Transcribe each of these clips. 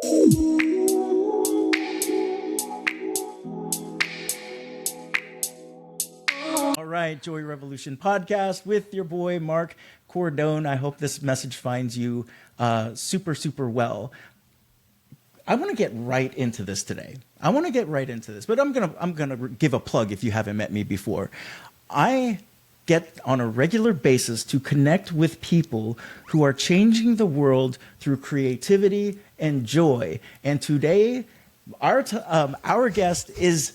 All right, Joy Revolution podcast with your boy, Mark Cordone. I hope this message finds you super, super well. I want to get right into this today. But I'm gonna give a plug if you haven't met me before. I get on a regular basis to connect with people who are changing the world through creativity and joy. And today, our guest is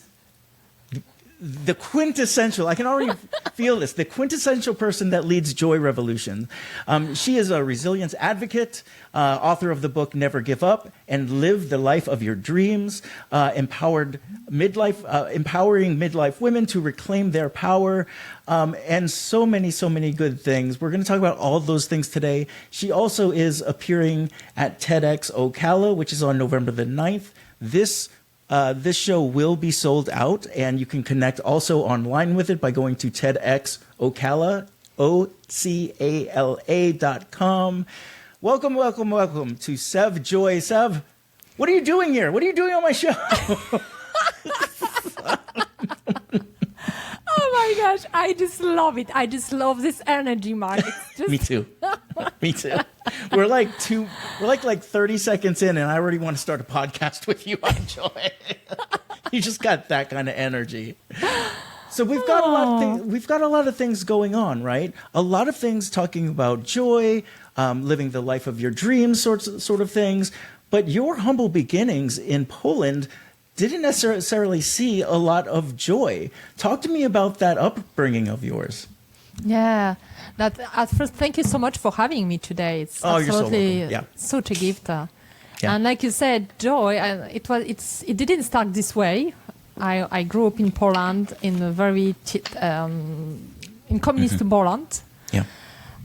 the quintessential, I can already feel this, the quintessential person that leads Joy Revolution. She is a resilience advocate, author of the book Never Give Up and Live the Life of Your Dreams, empowering midlife women to reclaim their power, and so many good things. We're going to talk about all of those things today. She also is appearing at TEDxOcala, which is on November the 9th. This show will be sold out, and you can connect also online with it by going to TEDxOcala, OCALA.com. Welcome to Sev Joy. Sev, what are you doing here? What are you doing on my show? Oh my gosh, I just love it. I just love this energy, Mark. It's just... Me too. We're like 30 seconds in, and I already want to start a podcast with you on Joy. You just got that kind of energy. So we've got a lot of things going on, right? A lot of things talking about joy, living the life of your dreams, sort of things. But your humble beginnings in Poland didn't necessarily see a lot of joy. Talk to me about that upbringing of yours. Yeah, at first, thank you so much for having me today. It's absolutely such a gift. And like you said, joy, it didn't start this way. I grew up in Poland, in a very in communist Poland. Yeah.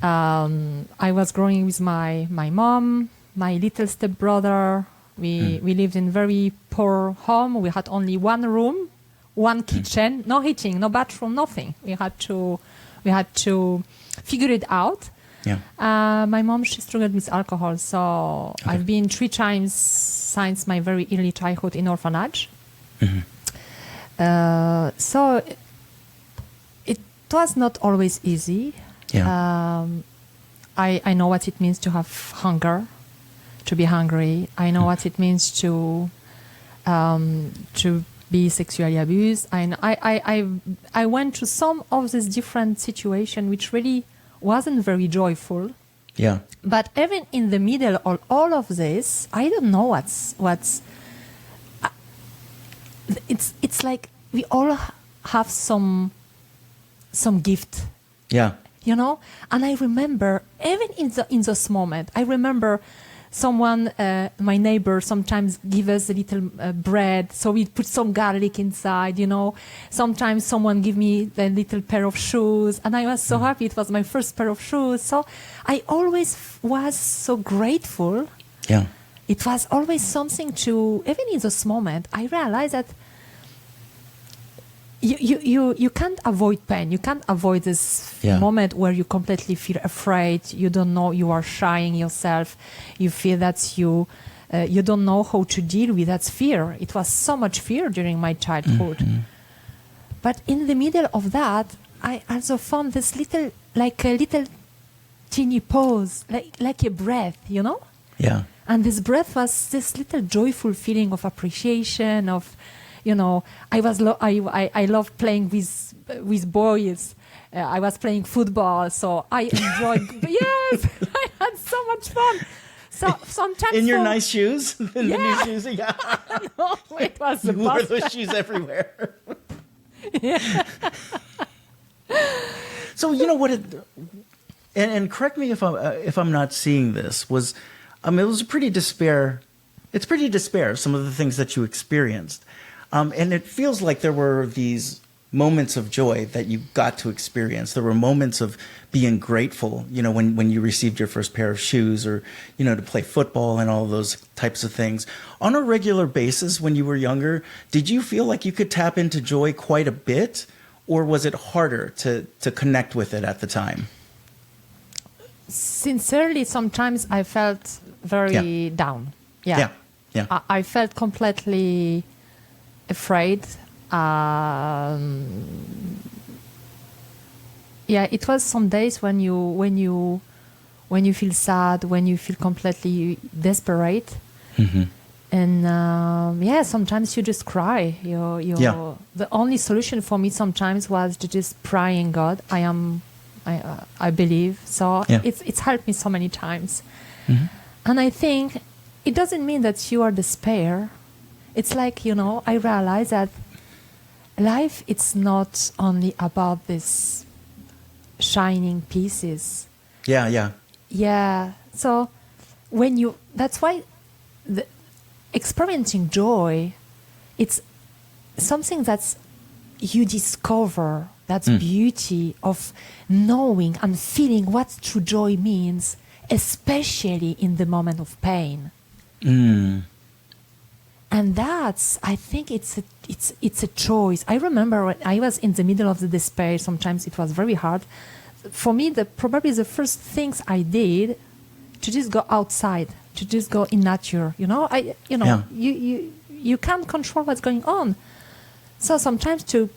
I was growing with my mom, my little stepbrother. We lived in very poor home. We had only one room, one kitchen, no heating, no bathroom, nothing. We had to figure it out. Yeah. My mom, she struggled with alcohol, so I've been 3 times since my very early childhood in orphanage. So it was not always easy. Yeah. I know what it means to have hunger, to be hungry. I know what it means to be sexually abused. And I went through some of these different situations, which really wasn't very joyful. Yeah. But even in the middle of all of this, I don't know what's. It's like we all have some gift. Yeah. You know, and I remember even in this moment, I remember someone, my neighbor, sometimes give us a little bread, so we put some garlic inside. You know, sometimes someone give me a little pair of shoes, and I was so happy. It was my first pair of shoes, so I always was so grateful. Yeah, it was always something to. Even in this moment, I realized that. You can't avoid pain. You can't avoid this moment where you completely feel afraid. You don't know. You are shying yourself. You feel that you don't know how to deal with that fear. It was so much fear during my childhood. But in the middle of that, I also found this little teeny pause, like a breath, you know? Yeah. And this breath was this little joyful feeling of appreciation, of, you know, I loved playing with boys. I was playing football, so I enjoyed. Yes, I had so much fun. So sometimes in your nice shoes, the new shoes, No, it was you wore those shoes everywhere. Yeah. So you know what? And correct me if I'm not seeing this. It was pretty despair. It's pretty despair. Some of the things that you experienced. And it feels like there were these moments of joy that you got to experience. There were moments of being grateful, you know, when you received your first pair of shoes, or, you know, to play football and all those types of things. On a regular basis when you were younger, did you feel like you could tap into joy quite a bit, or was it harder to connect with it at the time? Sincerely, sometimes I felt very down. Yeah. Yeah. I felt completely afraid. It was some days when you feel sad, when you feel completely desperate, and sometimes you just cry. The only solution for me sometimes was to just pray in God. I believe so. Yeah. It's helped me so many times, and I think it doesn't mean that you are despair. It's like, I realize that life, it's not only about these shining pieces. Yeah. Yeah. So that's why experiencing joy, it's something that's you discover, that's beauty of knowing and feeling what true joy means, especially in the moment of pain. And I think it's a choice. I remember when I was in the middle of the despair, sometimes it was very hard. For me, probably the first things I did to just go outside, to just go in nature. You can't control what's going on. So sometimes to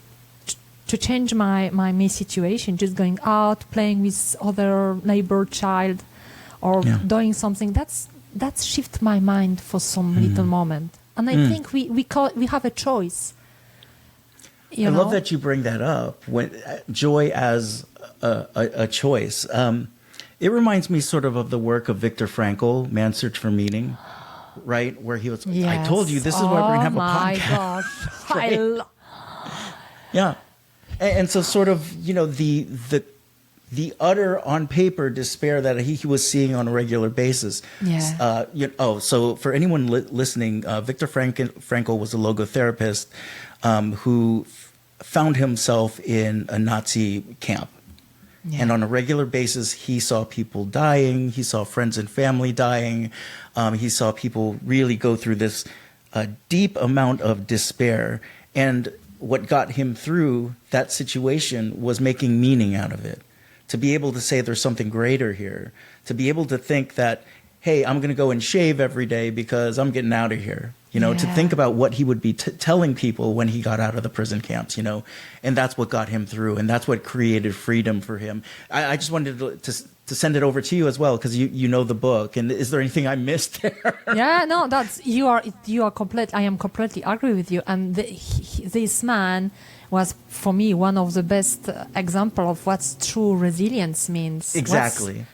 change my situation, just going out, playing with other neighbor child, or doing something that shift my mind for some little moment. And I think we have a choice. I love that you bring that up, when joy as a choice. It reminds me sort of the work of Viktor Frankl, Man's Search for Meaning, right? Where he was, I told you, this is why we're going to have a podcast. Oh my gosh. Yeah. And so sort of, the utter on paper despair that he was seeing on a regular basis. Yeah. So for anyone listening, Viktor Frankl was a logotherapist who found himself in a Nazi camp. Yeah. And on a regular basis, he saw people dying. He saw friends and family dying. He saw people really go through this deep amount of despair. And what got him through that situation was making meaning out of it. To be able to say there's something greater here. To be able to think that, hey, I'm going to go and shave every day because I'm getting out of here. To think about what he would be telling people when he got out of the prison camps, and that's what got him through, and that's what created freedom for him. I just wanted to send it over to you as well, because you know the book. And is there anything I missed there? Yeah, no, you are complete. I am completely agree with you. And this man was, for me, one of the best example of what true resilience means. Exactly.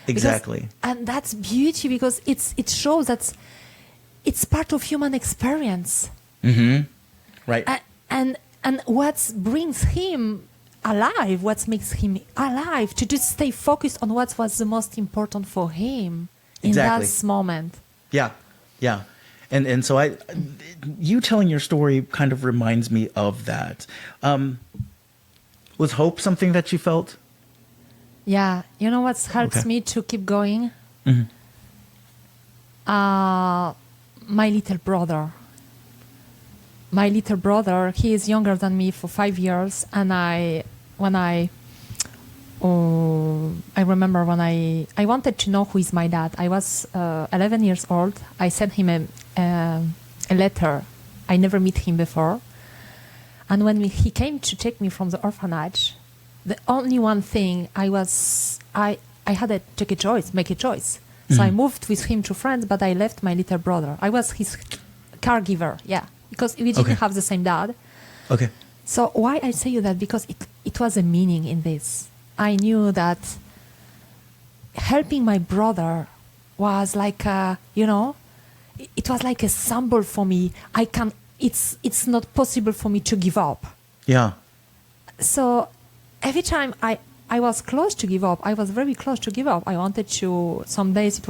Exactly. And that's beauty, because it shows that it's part of human experience. Right. And what brings him alive, what makes him alive, to just stay focused on what was the most important for him in that moment. Yeah. And so you telling your story kind of reminds me of that. Was hope something that you felt? Yeah. You know what helps me to keep going? My little brother. He is younger than me for 5 years. And I remember when I wanted to know who is my dad. I was 11 years old. I sent him a letter. I never met him before. And when he came to take me from the orphanage, the only one thing I had to make a choice. So I moved with him to France, but I left my little brother. I was his caregiver, because we didn't have the same dad. Okay. So why I say you that? Because it was a meaning in this. I knew that helping my brother was like it was like a symbol for me. It's not possible for me to give up. Yeah. So every time I was close to give up. I was very close to give up. I wanted to, some days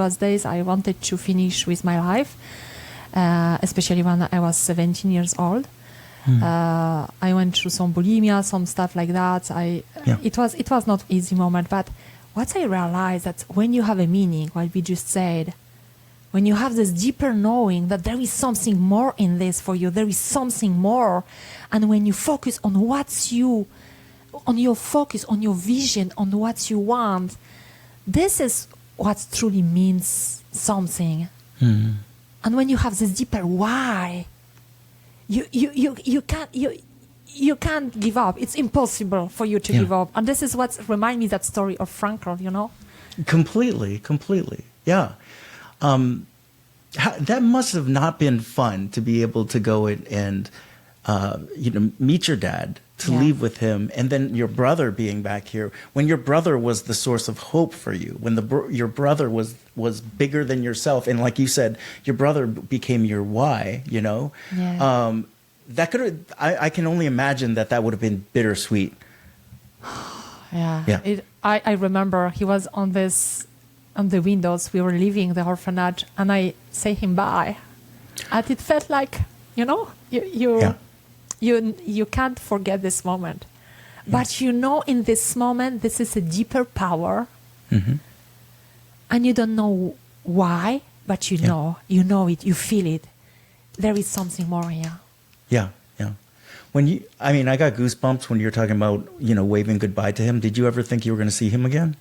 I wanted to finish with my life, especially when I was 17 years old. I went through some bulimia, some stuff like that. It was not easy moment, but what I realized that when you have a meaning, what we just said, when you have this deeper knowing that there is something more in this for you, there is something more, and when you focus on on your focus, on your vision, on what you want, this is what truly means something. And when you have this deeper why, you can't give up. It's impossible for you to give up. And this is what reminds me that story of Frankel, you know? Completely. Yeah. That must have not been fun to be able to go and meet your dad, to leave with him, and then your brother being back here, when your brother was the source of hope for you, when your brother was bigger than yourself, and like you said, your brother became your why, you know? Yeah. That could I can only imagine that would have been bittersweet. Yeah. I remember he was on the windows. We were leaving the orphanage, and I say him bye, and it felt like, you know, you can't forget this moment, but you know, in this moment, this is a deeper power, and you don't know why, but you know it, you feel it. There is something more here. Yeah. I got goosebumps when you were talking about, waving goodbye to him. Did you ever think you were going to see him again?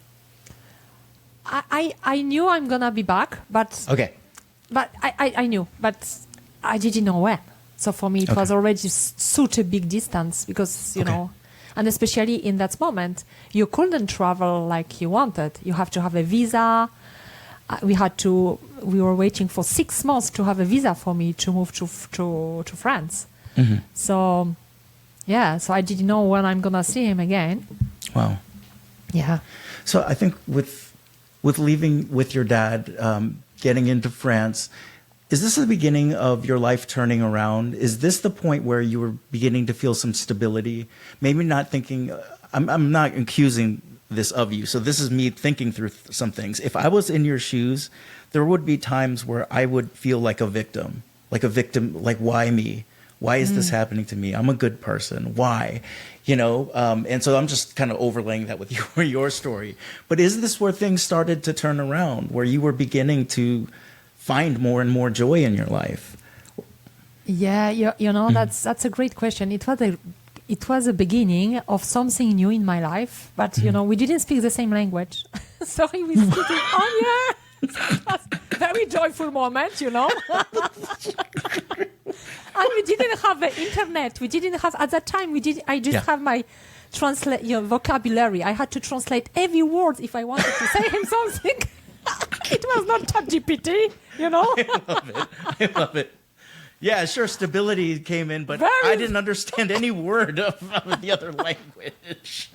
I knew I'm gonna be back, but okay. But I knew, but I didn't know when. So for me, it was already such a big distance because, you know, and especially in that moment, you couldn't travel like you wanted. You have to have a visa. We were waiting for 6 months to have a visa for me to move to France. So, so I didn't know when I'm going to see him again. Wow. Yeah. So I think with leaving with your dad, getting into France, is this the beginning of your life turning around? Is this the point where you were beginning to feel some stability? Maybe not thinking, I'm not accusing this of you. So this is me thinking through some things. If I was in your shoes, there would be times where I would feel like a victim, like why me? Why is this happening to me? I'm a good person. Why? And so I'm just kind of overlaying that with your story. But is this where things started to turn around, where you were beginning to find more and more joy in your life? Yeah, that's a great question. It was a beginning of something new in my life, but we didn't speak the same language. So we speaking It was a very joyful moment, And we didn't have the internet. We didn't have at that time. I just have my vocabulary. I had to translate every word if I wanted to say him something. It was not ChatGPT, I love it. Yeah, sure. Stability came in, but I didn't understand any word of the other language.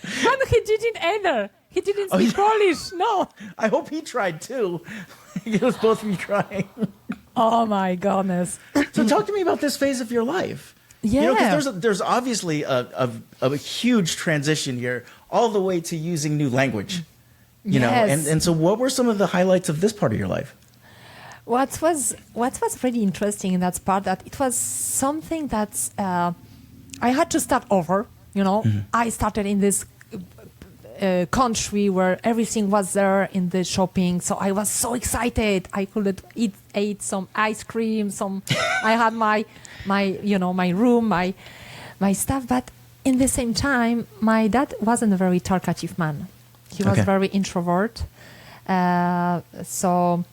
And he didn't either. He didn't speak Polish. No. I hope he tried too. It was both of you trying. Oh my goodness! So talk to me about this phase of your life. Yeah, because there's obviously a huge transition here, all the way to using new language. And so what were some of the highlights of this part of your life? What was really interesting in that part, that it was something that I had to start over. I started in this country where everything was there in the shopping, so I was so excited. I could eat some ice cream. I had my room, my stuff. But in the same time, my dad wasn't a very talkative man. He was very introvert. So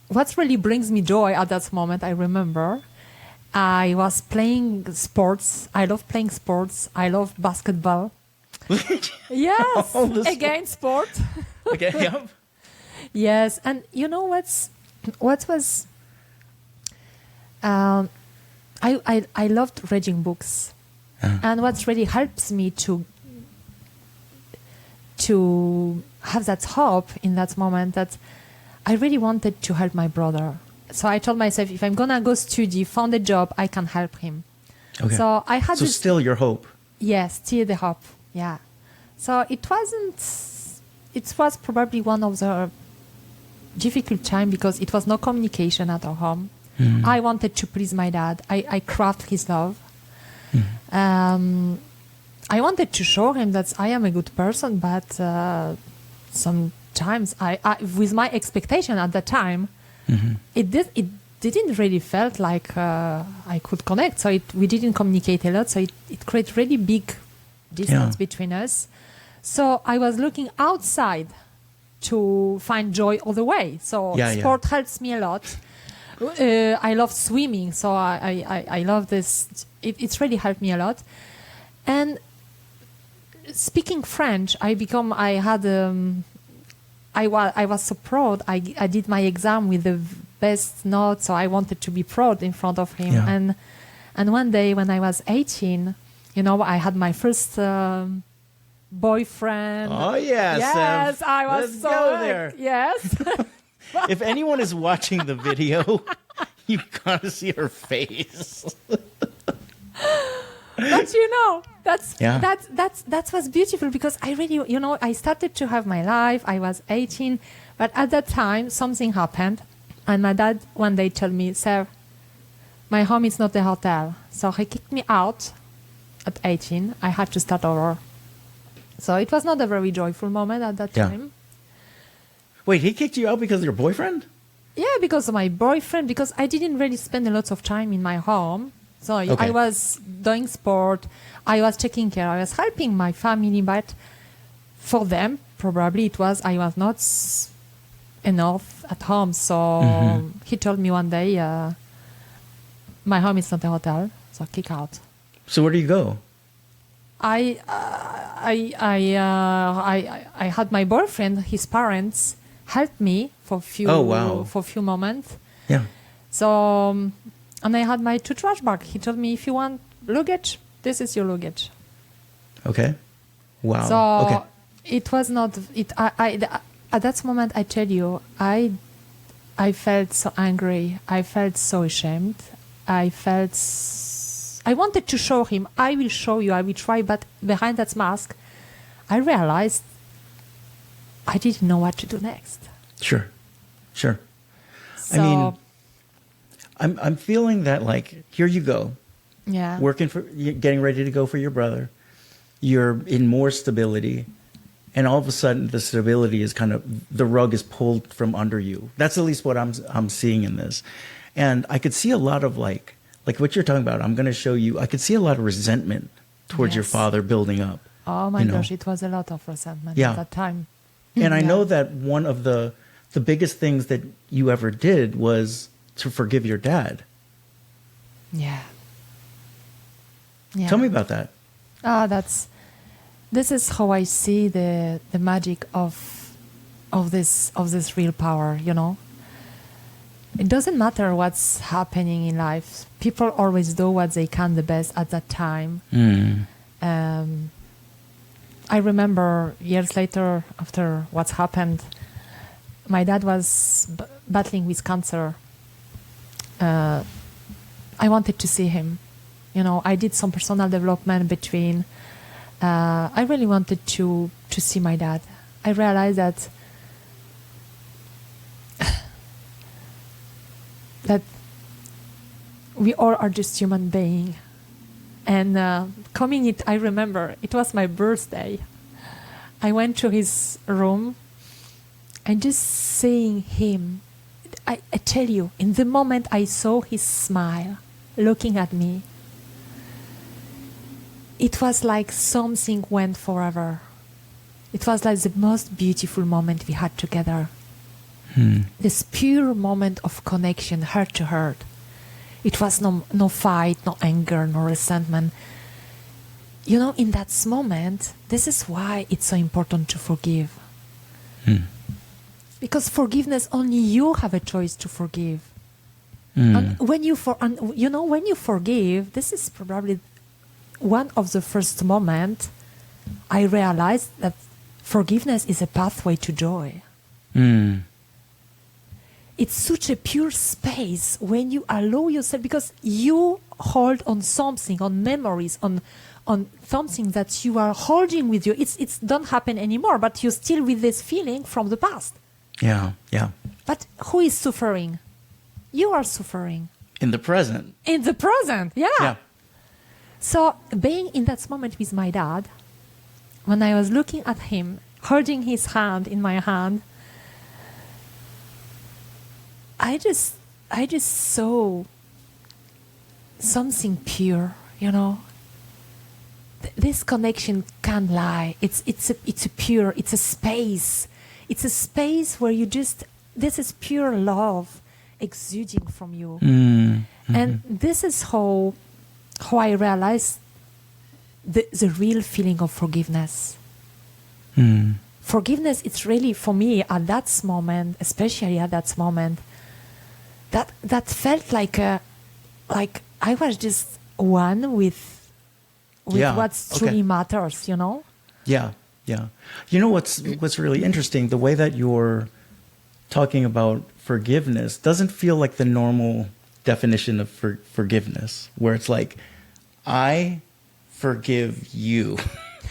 what really brings me joy at that moment, I remember, I was playing sports. I love playing sports. I love basketball. Yes, again, sport. Okay, yep. Yes, and what was I loved reading books, and what really helps me to have that hope in that moment, that I really wanted to help my brother. So I told myself, if I'm gonna go study, find a job, I can help him. Okay. So I had still your hope. Yes, still the hope. Yeah. So it was probably one of the difficult time because it was no communication at our home. I wanted to please my dad. I craved his love. I wanted to show him that I am a good person, but sometimes I with my expectation at that time, it didn't really felt like I could connect. So we didn't communicate a lot. So it created really big distance between us. So I was looking outside to find joy all the way. So sport helps me a lot. I love swimming, so I love this. It's really helped me a lot. And speaking French, I was so proud. I did my exam with the best notes, so I wanted to be proud in front of him. Yeah. And one day when I was 18, I had my first boyfriend. Oh, yeah, yes, Sev. I was Let's so go there. Yes. If anyone is watching the video, you gotta see her face. But that was beautiful because I really, I started to have my life. I was 18, but at that time something happened, and my dad one day told me, "Sev, my home is not a hotel." So he kicked me out at 18. I had to start over. So it was not a very joyful moment at that time. Wait, he kicked you out because of your boyfriend? Yeah, because of my boyfriend, because I didn't really spend a lot of time in my home. So I was doing sport, I was taking care, I was helping my family, but for them, probably I was not enough at home. So he told me one day, my home is not a hotel, so kick out. So where do you go? I had my boyfriend, his parents helped me for a few moments. Yeah. So, and I had my 2 trash bag. He told me, if you want luggage, this is your luggage. Okay. Wow. So it was not, at that moment, I tell you, I felt so angry. I felt so ashamed. I wanted to show him, I will show you, I will try, but behind that mask, I realized I didn't know what to do next. Sure. So, I mean, I'm feeling that, like, here you go. Yeah. Getting ready to go for your brother. You're in more stability. And all of a sudden, the stability is the rug is pulled from under you. That's at least what I'm seeing in this. And I could see a lot of like what you're talking about. I'm going to show you. I could see a lot of resentment towards your father building up. Oh my gosh, it was a lot of resentment at that time. And I know that one of the biggest things that you ever did was to forgive your dad. Yeah. Tell me about that. This is how I see the magic of this real power, It doesn't matter what's happening in life. People always do what they can the best at that time. I remember years later, after what's happened, my dad was battling with cancer. I wanted to see him. I did some personal development between. I really wanted to see my dad. I realized that we all are just human beings. And I remember, it was my birthday. I went to his room and just seeing him, I tell you, in the moment I saw his smile looking at me, it was like something went forever. It was like the most beautiful moment we had together. This pure moment of connection, heart to heart. It was no fight, no anger, no resentment. In that moment, this is why it's so important to forgive. Because forgiveness, only you have a choice to forgive. And when you forgive, this is probably one of the first moments I realized that forgiveness is a pathway to joy. It's such a pure space when you allow yourself, because you hold on something, on memories, on something that you are holding with you. It's don't happen anymore, but you're still with this feeling from the past. Yeah. But who is suffering? You are suffering. In the present. In the present, yeah. So being in that moment with my dad, when I was looking at him, holding his hand in my hand, I just saw something pure, This connection can't lie. It's a pure. It's a space. It's a space where this is pure love. exuding from you. Mm-hmm. And this is how I realized the real feeling of forgiveness. Forgiveness, it's really, for me, at that moment, especially at that moment, that felt like I was just one with what's truly matters, you know? Yeah, yeah. You know what's really interesting? The way that you're talking about forgiveness doesn't feel like the normal definition of forgiveness, where it's like, I forgive you.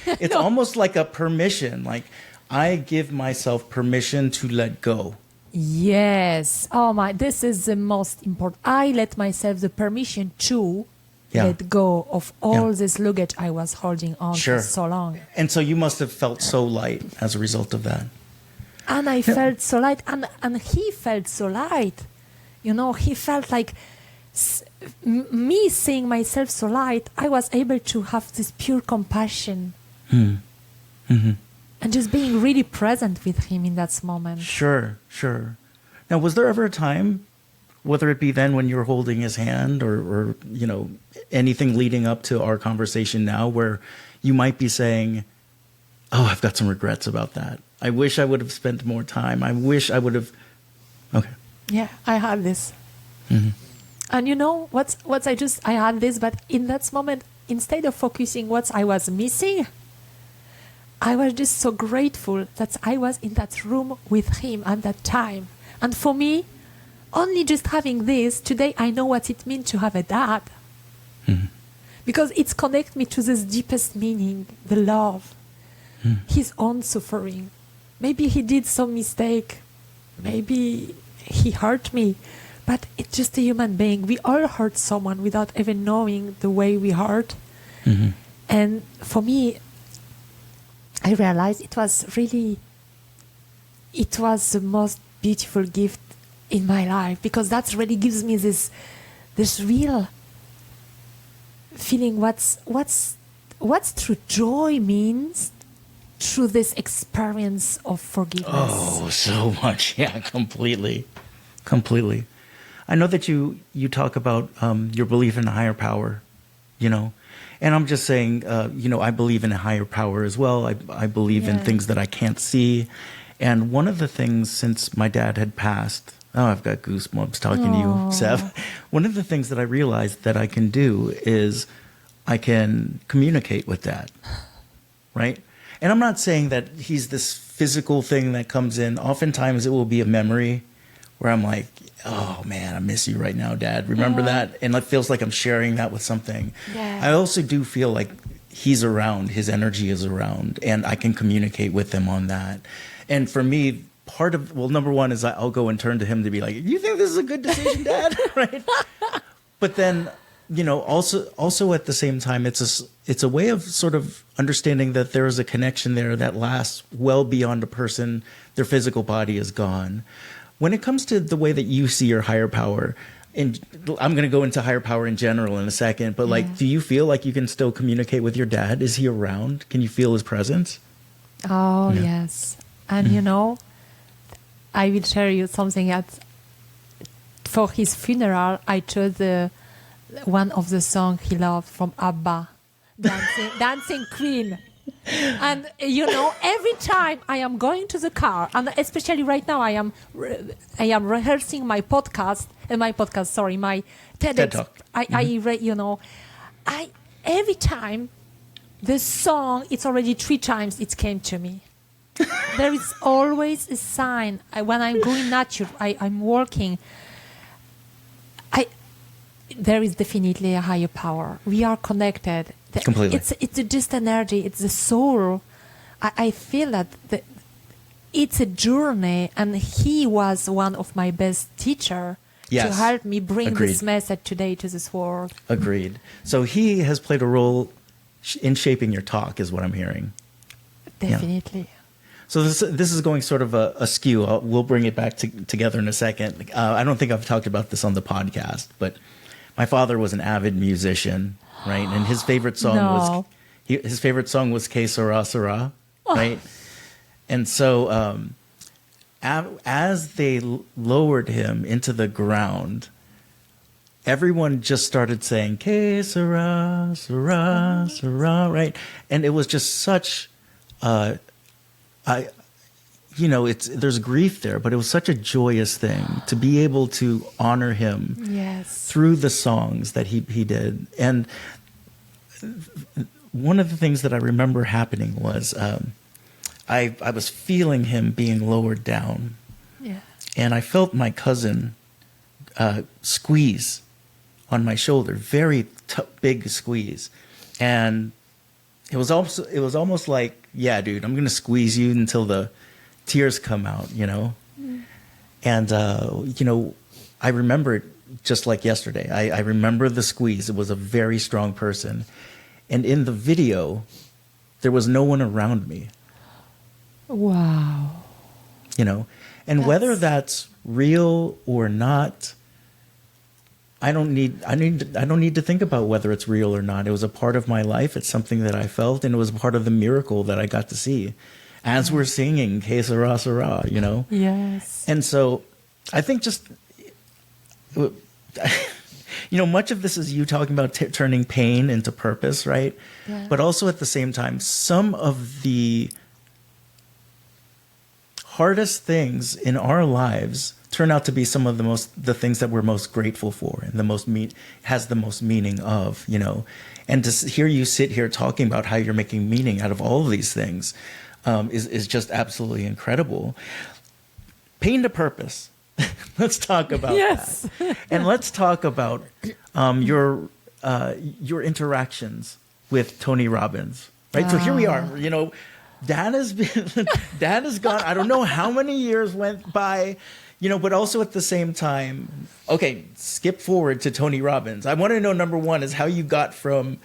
It's almost like a permission, like I give myself permission to let go. Yes. Oh my, this is the most important. I let myself the permission to let go of all this luggage I was holding on for so long. And so you must have felt so light as a result of that. And I felt so light, and he felt so light. You know, he felt like me seeing myself so light, I was able to have this pure compassion. Mm-hmm. And just being really present with him in that moment. Sure. Now, was there ever a time, whether it be then when you were holding his hand or you know, anything leading up to our conversation now, where you might be saying, oh, I've got some regrets about that. I wish I would have spent more time. I wish I would have. Okay. Yeah, I had this. Mm-hmm. And you know, I had this, but in that moment, instead of focusing what I was missing, I was just so grateful that I was in that room with him at that time. And for me, only just having this, today I know what it means to have a dad. Mm-hmm. Because it's connected me to this deepest meaning, the love, his own suffering. Maybe he did some mistake. Maybe he hurt me. But it's just a human being. We all hurt someone without even knowing the way we hurt. Mm-hmm. And for me, I realized it was the most beautiful gift in my life, because that really gives me this real feeling what's true joy means through this experience of forgiveness. Oh, so much. Yeah, completely. I know that you talk about your belief in a higher power, you know, and I'm just saying, you know, I believe in a higher power as well. I believe in things that I can't see. And one of the things, since my dad had passed, I've got goosebumps talking to you, Sev. One of the things that I realized that I can do is I can communicate with Dad, right? And I'm not saying that he's this physical thing that comes in. Oftentimes it will be a memory where I'm like, oh man, I miss you right now, Dad. Remember that? And it feels like I'm sharing that with something. Yeah. I also do feel like he's around, his energy is around, and I can communicate with him on that. And for me, number one is I'll go and turn to him to be like, you think this is a good decision, Dad? Right? But then, you know, also at the same time, it's a way of sort of understanding that there is a connection there that lasts well beyond a person, their physical body is gone. When it comes to the way that you see your higher power, and I'm going to go into higher power in general in a second, but like, do you feel like you can still communicate with your dad? Is he around? Can you feel his presence? Oh, yes. And you know, I will share you something that for his funeral, I chose one of the songs he loved from ABBA, Dancing Queen. And you know, every time I am going to the car, and especially right now, I am rehearsing my podcast, my TEDx Talk. Every time the song, it's already 3 times it came to me. There is always a sign. When I'm going nature, I'm walking. There is definitely a higher power. We are connected. Completely. It's just energy. It's the soul. I feel that it's a journey, and he was one of my best teachers to help me bring this message today to this world. Agreed. So he has played a role in shaping your talk, is what I'm hearing. Definitely. Yeah. So this is going sort of askew. We'll bring it back together in a second. I don't think I've talked about this on the podcast, but my father was an avid musician, right? And his favorite song was "Que Sera Sera," right? And so as they lowered him into the ground, everyone just started saying, "Que sera, sera, sera," right? And it was just such, there's grief there, but it was such a joyous thing to be able to honor him Yes. through the songs that he did. And one of the things that I remember happening was I was feeling him being lowered down, Yeah. and I felt my cousin squeeze on my shoulder, very big squeeze, and it was almost like, yeah, dude, I'm gonna squeeze you until the tears come out, And I remember it just like yesterday. I remember the squeeze. It was a very strong person, and in the video, there was no one around me. Wow. And whether that's real or not, I don't need to think about whether it's real or not. It was a part of my life. It's something that I felt, and it was part of the miracle that I got to see as we're singing "Que sera, sera," Yes. And so I think just, much of this is you talking about turning pain into purpose, right? Yeah. But also at the same time, some of the hardest things in our lives turn out to be some of the things that we're most grateful for and has the most meaning of, and to hear you sit here talking about how you're making meaning out of all of these things is just absolutely incredible. Pain to purpose. Let's talk about Yes. that. And let's talk about your interactions with Tony Robbins, right? So here we are, Dad has gone, I don't know how many years went by, but also at the same time, okay, skip forward to Tony Robbins. I want to know, number one, is how you got from,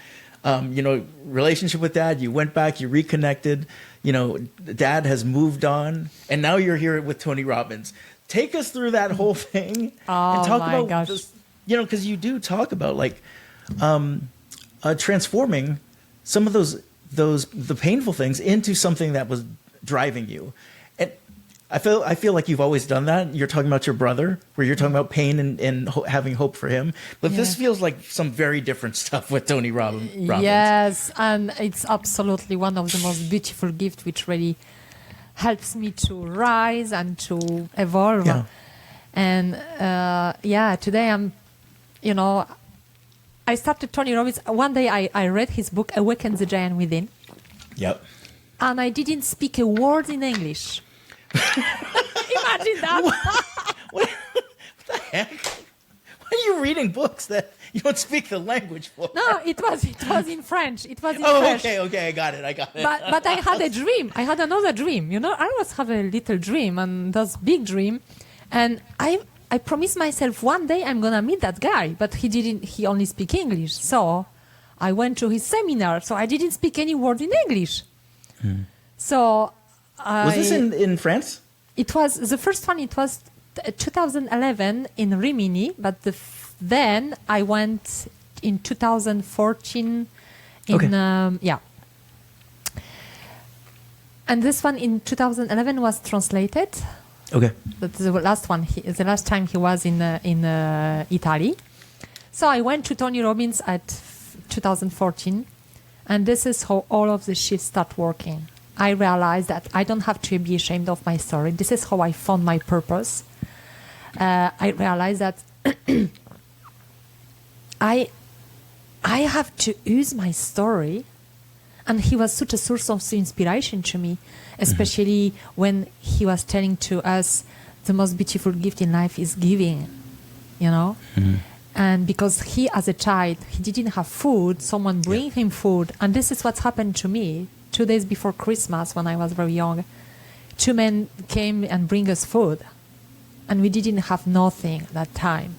relationship with Dad. You went back, you reconnected, Dad has moved on, and now you're here with Tony Robbins. Take us through that whole thing and talk about gosh. this, because you do talk about transforming some of the painful things into something that was driving you. And I feel like you've always done that. You're talking about your brother, where you're talking about pain and having hope for him. But this feels like some very different stuff with Tony Robbins. Yes, and it's absolutely one of the most beautiful gifts, which really helps me to rise and to evolve. Yeah. And today I'm, I started Tony Robbins. One day I read his book, Awaken the Giant Within. Yep. And I didn't speak a word in English. Imagine that. What the heck? Why are you reading books that you don't speak the language for? No, it was in French. It was in Oh, French. okay, I got it. But I had a dream. I had another dream. I always have a little dream, and that's big dream. And I promised myself one day I'm gonna meet that guy, but he only speak English. So I went to his seminar, so I didn't speak any word in English. So was this in France? It was the first one. It was 2011 in Rimini, but then I went in 2014 in and this one in 2011 was translated. Okay. That's the last one. The last time he was in Italy. So I went to Tony Robbins at 2014, and this is how all of the shifts start working. I realized that I don't have to be ashamed of my story. This is how I found my purpose. I realized that I have to use my story, and he was such a source of inspiration to me, especially when he was telling to us the most beautiful gift in life is giving, And because he, as a child, he didn't have food, someone bring him food. And this is what's happened to me. 2 days before Christmas, when I was very young, 2 men came and bring us food. And we didn't have nothing that time.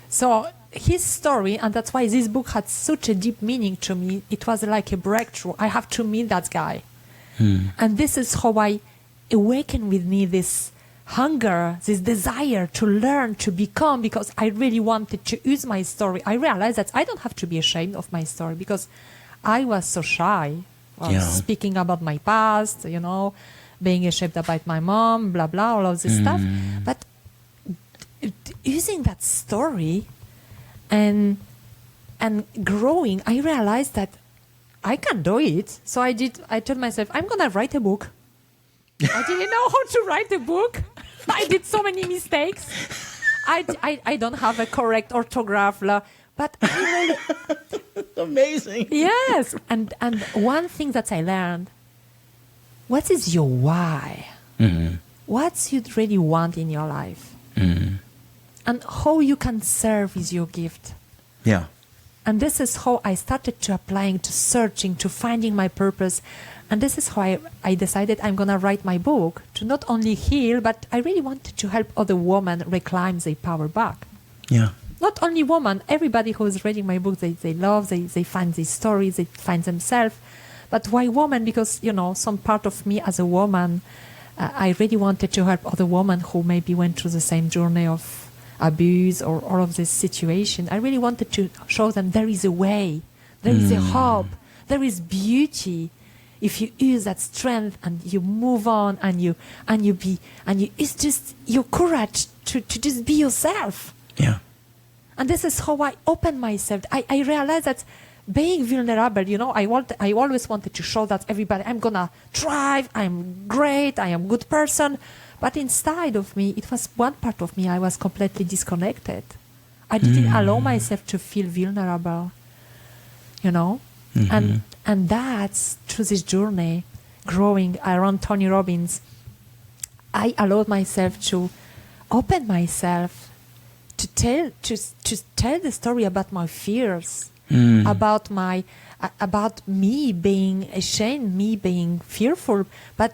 So his story, and that's why this book had such a deep meaning to me, it was like a breakthrough. I have to meet that guy. And this is how I awaken with me this hunger, this desire to learn, to become, because I really wanted to use my story. I realized that I don't have to be ashamed of my story, because I was so shy. Speaking about my past, being ashamed about my mom, blah, blah, all of this stuff. But using that story and growing, I realized that I can do it. So I told myself, I'm going to write a book. I didn't know how to write a book. I did so many mistakes. I don't have a correct orthograph, but I really... Amazing. Yes. And one thing that I learned, what is your why? What you really want in your life? And how you can serve is your gift. Yeah. And this is how I started to applying, to searching, to finding my purpose. And this is how I decided I'm going to write my book, to not only heal, but I really wanted to help other women reclaim their power back. Yeah. Not only women, everybody who is reading my book, they love, they find these stories, they find themselves. But why women? Because, some part of me as a woman, I really wanted to help other women who maybe went through the same journey of abuse or all of this situation. I really wanted to show them there is a way, there is a hope, there is beauty. If you use that strength and you move on it's just your courage to just be yourself. Yeah. And this is how I open myself. I realized that being vulnerable, I always wanted to show that everybody, I'm gonna thrive, I'm great, I am a good person. But inside of me, it was one part of me, I was completely disconnected. I didn't allow myself to feel vulnerable, And that's through this journey, growing around Tony Robbins, I allowed myself to open myself to tell the story about my fears, about me being ashamed, me being fearful, but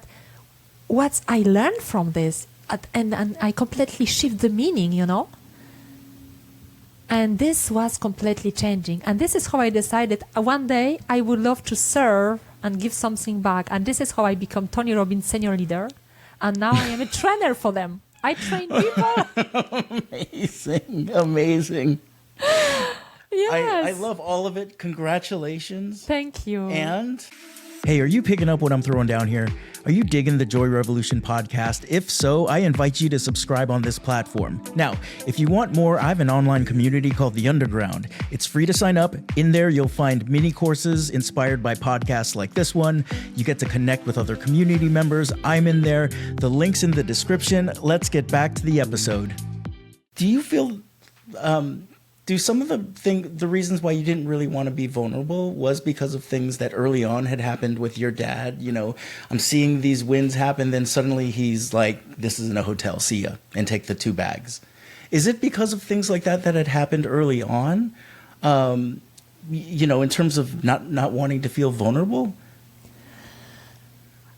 what I learned from this, and I completely shift the meaning, And this was completely changing. And this is how I decided one day I would love to serve and give something back. And this is how I become Tony Robbins senior leader. And now I am a trainer for them. I train people. Amazing. Yes. I love all of it. Congratulations. Thank you. And hey, are you picking up what I'm throwing down here? Are you digging the Joy Revolution podcast? If so, I invite you to subscribe on this platform. Now, if you want more, I have an online community called The Underground. It's free to sign up. In there, you'll find mini courses inspired by podcasts like this one. You get to connect with other community members. I'm in there. The link's in the description. Let's get back to the episode. Do you feel... do some of the reasons why you didn't really want to be vulnerable was because of things that early on had happened with your dad? I'm seeing these wins happen, then suddenly he's like, this isn't a hotel, see ya, and take the 2 bags. Is it because of things like that had happened early on, in terms of not wanting to feel vulnerable?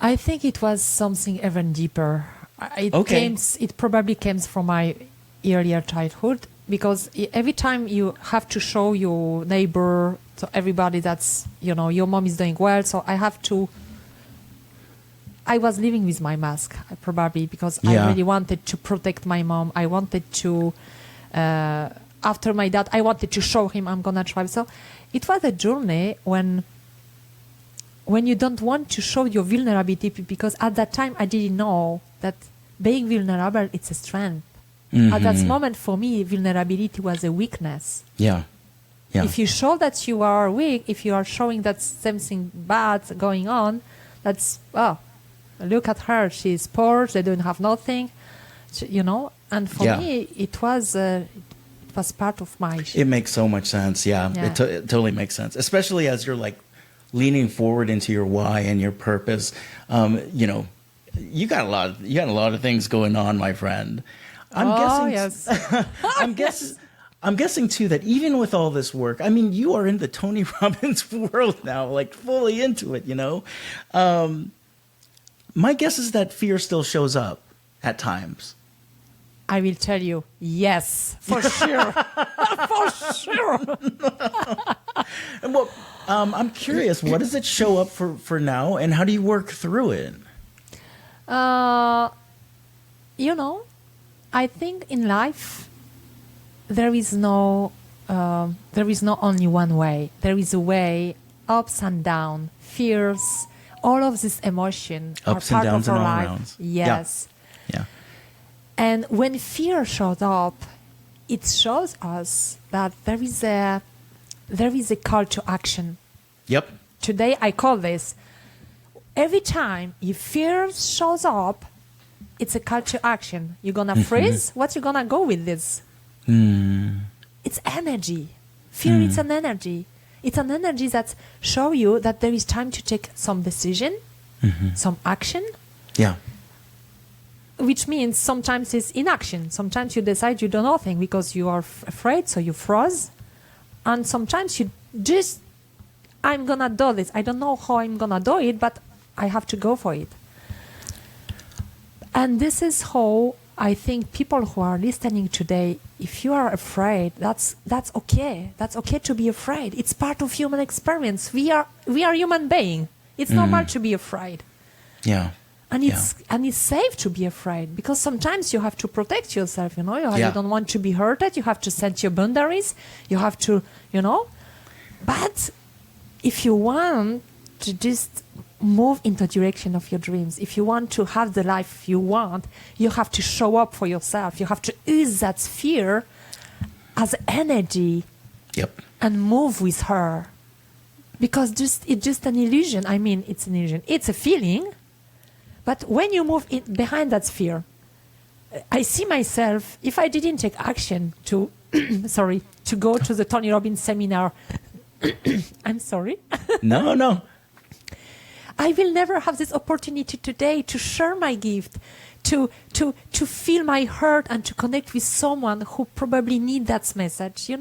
I think it was something even deeper. It probably came from my earlier childhood. Because every time you have to show your neighbor, to everybody that's, your mom is doing well, so I was living with my mask, probably, because I really wanted to protect my mom. I wanted to, after my dad, I wanted to show him I'm going to try. So it was a journey when you don't want to show your vulnerability, because at that time I didn't know that being vulnerable, it's a strength. At that moment, for me, vulnerability was a weakness. Yeah. If you show that you are weak, if you are showing that something bad going on, that's, look at her. She's poor. They don't have nothing, And for me, it was part of my... It makes so much sense. Yeah. It totally makes sense. Especially as you're like leaning forward into your why and your purpose. You got a lot of things going on, my friend. I'm guessing too that even with all this work, I mean, you are in the Tony Robbins world now, like fully into it, My guess is that fear still shows up at times. I will tell you, yes, for sure. For sure. Well, I'm curious, what does it show up for now, and how do you work through it? I think in life there is no only one way. There is a way, ups and downs, fears, all of these emotions are Ups and part downs of our and all life. rounds. Yes. Yeah. And when fear shows up, it shows us that there is a call to action. Yep. Today I call this, every time if fear shows up, it's a call to action. You're going to freeze? What you going to go with this? It's energy. Fear is an energy. It's an energy that shows you that there is time to take some decision, some action. Yeah. Which means sometimes it's inaction. Sometimes you decide you do nothing because you are afraid, so you froze. And sometimes you just, I'm going to do this. I don't know how I'm going to do it, but I have to go for it. And this is how I think people who are listening today, if you are afraid, that's okay. That's okay to be afraid. It's part of human experience. We are human beings. It's normal to be afraid. Yeah. And it's safe to be afraid because sometimes you have to protect yourself, you don't want to be hurted, you have to set your boundaries, you have to, But if you want to just move in the direction of your dreams, if you want to have the life you want, you have to show up for yourself. You have to use that fear as energy and move with her. Because it's just an illusion. I mean, it's an illusion. It's a feeling. But when you move behind that fear, I see myself, if I didn't take action to, to go to the Tony Robbins seminar, I'm sorry. No. I will never have this opportunity today to share my gift, to feel my heart and to connect with someone who probably needs that message,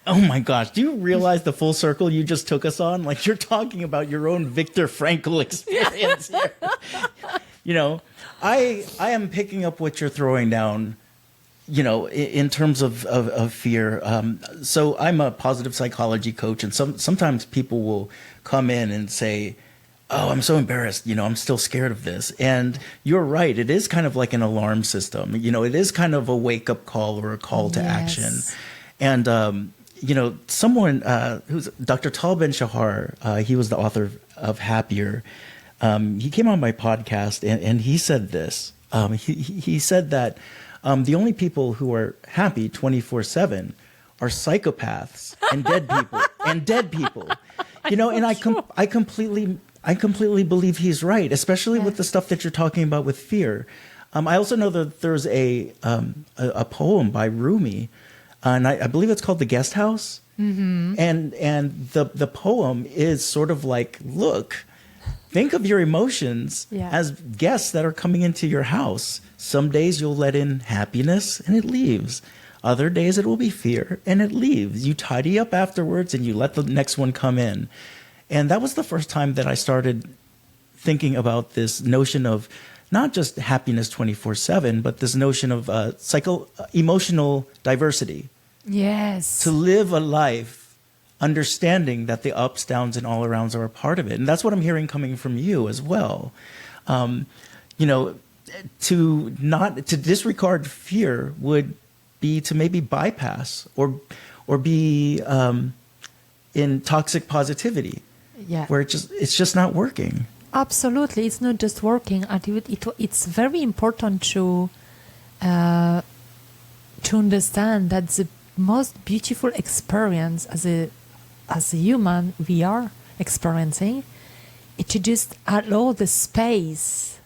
Oh my gosh. Do you realize the full circle you just took us on? Like you're talking about your own Viktor Frankl experience here. I am picking up what you're throwing down, in terms of fear. So I'm a positive psychology coach, and sometimes people will come in and say, oh, I'm so embarrassed. I'm still scared of this. And you're right. It is kind of like an alarm system. It is kind of a wake up call or a call to action. And, someone who's Dr. Tal Ben-Shahar, he was the author of Happier. He came on my podcast and he said this. He said that the only people who are happy 24/7 are psychopaths and dead people. And I completely believe he's right, especially with the stuff that you're talking about with fear. I also know that there's a poem by Rumi, and I believe it's called The Guest House. And the poem is sort of like, look, think of your emotions as guests that are coming into your house. Some days you'll let in happiness and it leaves. Other days it will be fear and it leaves. You tidy up afterwards and you let the next one come in. And that was the first time that I started thinking about this notion of not just happiness 24/7, but this notion of emotional diversity. Yes. To live a life understanding that the ups, downs, and all arounds are a part of it. And that's what I'm hearing coming from you as well. To disregard fear would be to maybe bypass or be in toxic positivity. Yeah. Where it's just not working. Absolutely, it's not just working. And it's very important to understand that the most beautiful experience as a human we are experiencing is to just allow the space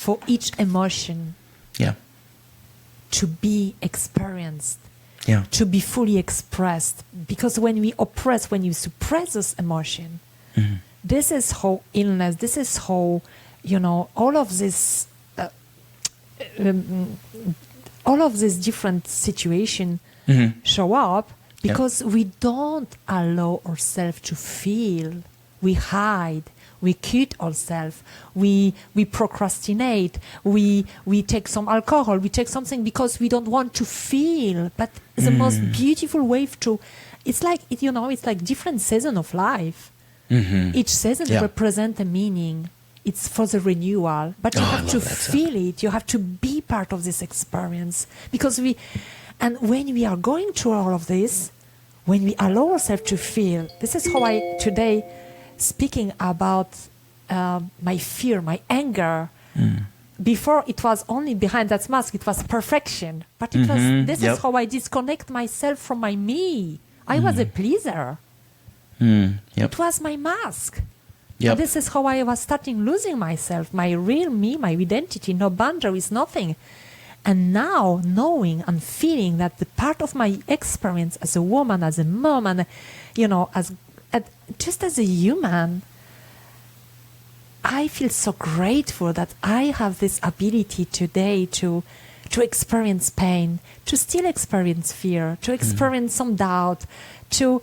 for each emotion to be experienced. Yeah. To be fully expressed. Because when you suppress this emotion, this is how illness, this is how, all of this different situation show up because we don't allow ourselves to feel. We hide. We cut ourselves. We procrastinate. We take some alcohol. We take something because we don't want to feel. But the most beautiful way it's like different season of life. Each season represents a meaning. It's for the renewal, but you have to feel it. You have to be part of this experience because when we are going through all of this, when we allow ourselves to feel, this is how I today speaking about my fear, my anger. Before it was only behind that mask, it was perfection. But it was, this is how I disconnect myself from my me. I was a pleaser. It was my mask. And this is how I was starting losing myself, my real me, my identity, no boundaries, nothing. And now knowing and feeling that the part of my experience as a woman, as a mom, and, just as a human, I feel so grateful that I have this ability today to experience pain, to still experience fear, to experience some doubt, to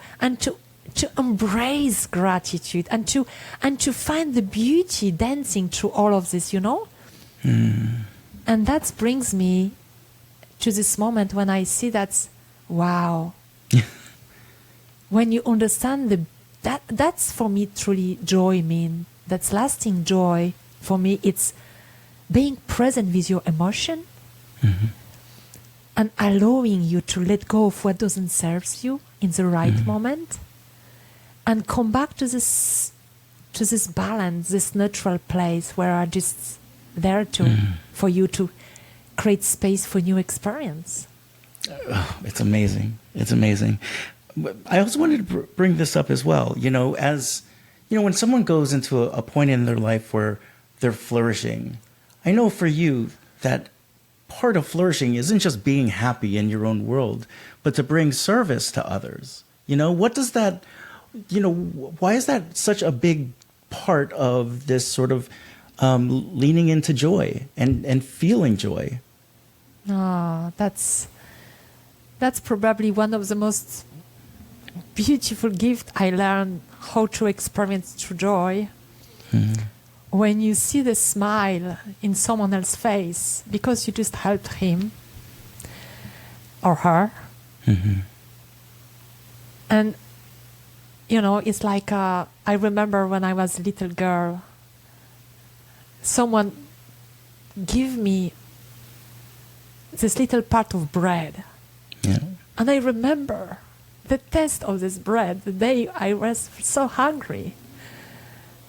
embrace gratitude, and to find the beauty dancing through all of this, And that brings me to this moment when I see that, wow, when you understand that's for me truly joy mean. That's lasting joy. For me, it's being present with your emotion and allowing you to let go of what doesn't serve you in the right moment and come back to this balance, this neutral place where I just there for you to create space for new experience. Oh, it's amazing. It's amazing. I also wanted to bring this up as well. When someone goes into a point in their life where they're flourishing, I know for you that part of flourishing isn't just being happy in your own world, but to bring service to others. What does that, why is that such a big part of this sort of leaning into joy and feeling joy? Oh, that's probably one of the most beautiful gifts I learned how to experience true joy. When you see the smile in someone else's face because you just helped him or her. And, it's like, I remember when I was a little girl, someone gave me this little part of bread. And I remember the taste of this bread the day I was so hungry.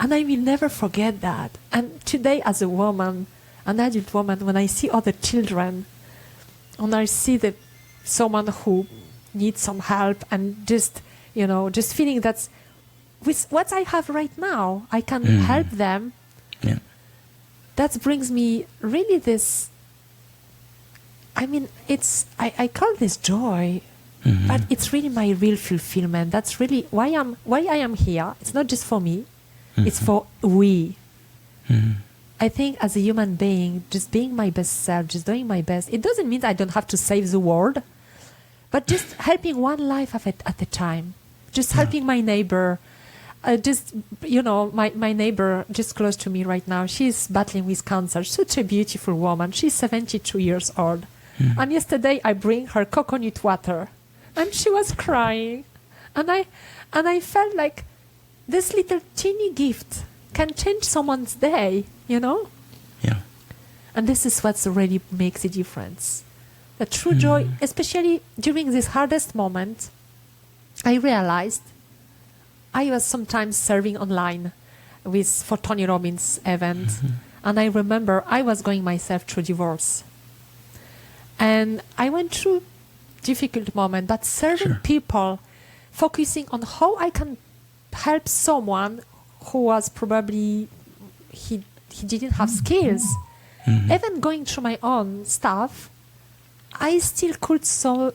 And I will never forget that. And today as a woman, an adult woman, when I see other children, and I see someone who needs some help and just feeling that with what I have right now, I can help them. That brings me really this, I call this joy, but it's really my real fulfillment. That's really why I am here. It's not just for me. It's for we. I think as a human being, just being my best self, just doing my best, it doesn't mean I don't have to save the world, but just helping one life at a time. Just helping my neighbor. My neighbor just close to me right now, she's battling with cancer. Such a beautiful woman. She's 72 years old. And yesterday I bring her coconut water. And she was crying. And I felt like this little teeny gift can change someone's day, Yeah. And this is what really makes a difference. The true joy, especially during this hardest moment, I realized I was sometimes serving online for Tony Robbins' event. And I remember I was going myself through divorce. And I went through difficult moment, but serving people, focusing on how I can help someone who was probably, he didn't have skills. Even going through my own stuff, I still could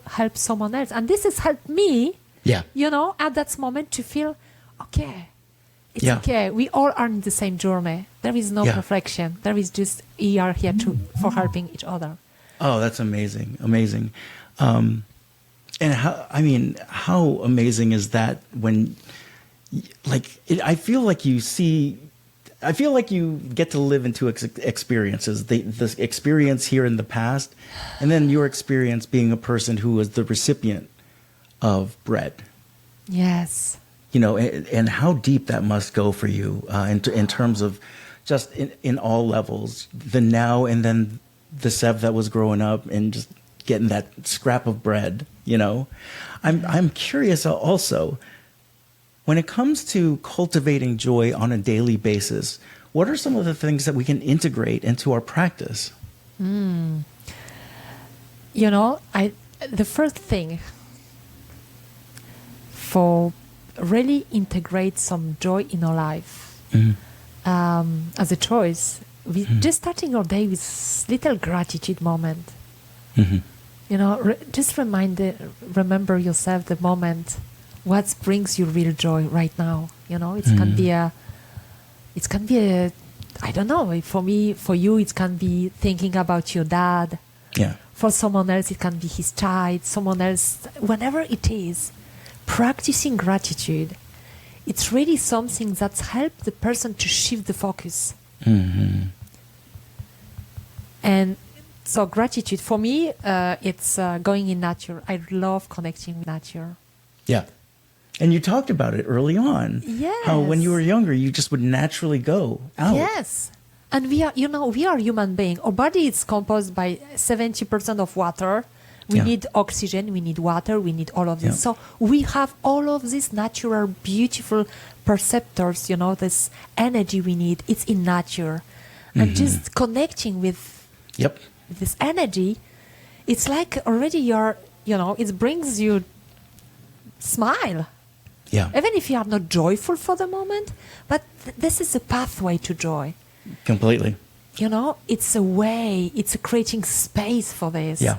help someone else. And this has helped me, at that moment to feel, okay, it's okay. We all are in the same journey. There is no perfection. There is just, we are here for helping each other. Oh, that's amazing. Amazing. And how amazing is that when, I feel like you get to live in two experiences, the experience here in the past, and then your experience being a person who was the recipient of bread. Yes. And how deep that must go for you in terms of just in all levels, the now and then the Sev that was growing up and just getting that scrap of bread, I'm curious also, when it comes to cultivating joy on a daily basis, what are some of the things that we can integrate into our practice? The first thing for really integrate some joy in our life as a choice, just starting your day with little gratitude moment. Just remember yourself the moment, what brings you real joy right now. It can be a, I don't know, for you, it can be thinking about your dad. Yeah. For someone else, it can be his child, someone else, whatever it is. Practicing gratitude, it's really something that's helped the person to shift the focus. And so gratitude, for me, it's going in nature. I love connecting with nature. Yeah. And you talked about it early on. Yes. How when you were younger, you just would naturally go out. Yes. And we are human beings. Our body is composed by 70% of water. We need oxygen, we need water, we need all of this. So we have all of these natural, beautiful perceptors, this energy we need. It's in nature. And just connecting with this energy, it's like already it brings you smile. Yeah. Even if you are not joyful for the moment, but this is a pathway to joy. Completely. It's a way, it's creating space for this. Yeah.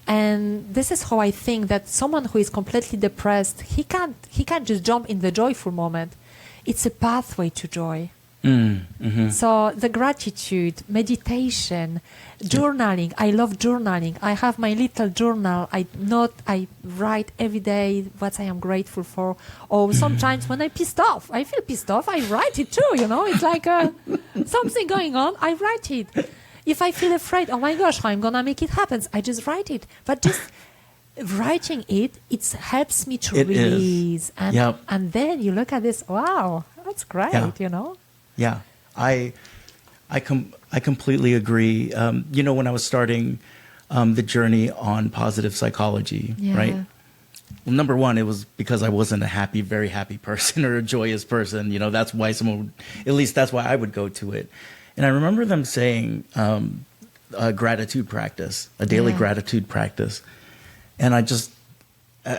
And this is how I think that someone who is completely depressed, he can't just jump in the joyful moment. It's a pathway to joy. So the gratitude, meditation, journaling. I love journaling. I have my little journal. I write every day what I am grateful for. Or sometimes when I feel pissed off, I write it too. It's like something going on. I write it. If I feel afraid, oh my gosh, how I'm gonna make it happen? I just write it. But just writing it helps me to release. And then you look at this. Wow, that's great. Yeah, I completely agree. When I was starting the journey on positive psychology, right? Well, number one, it was because I wasn't a very happy person or a joyous person. That's why that's why I would go to it. And I remember them saying a gratitude practice, a daily gratitude practice. And I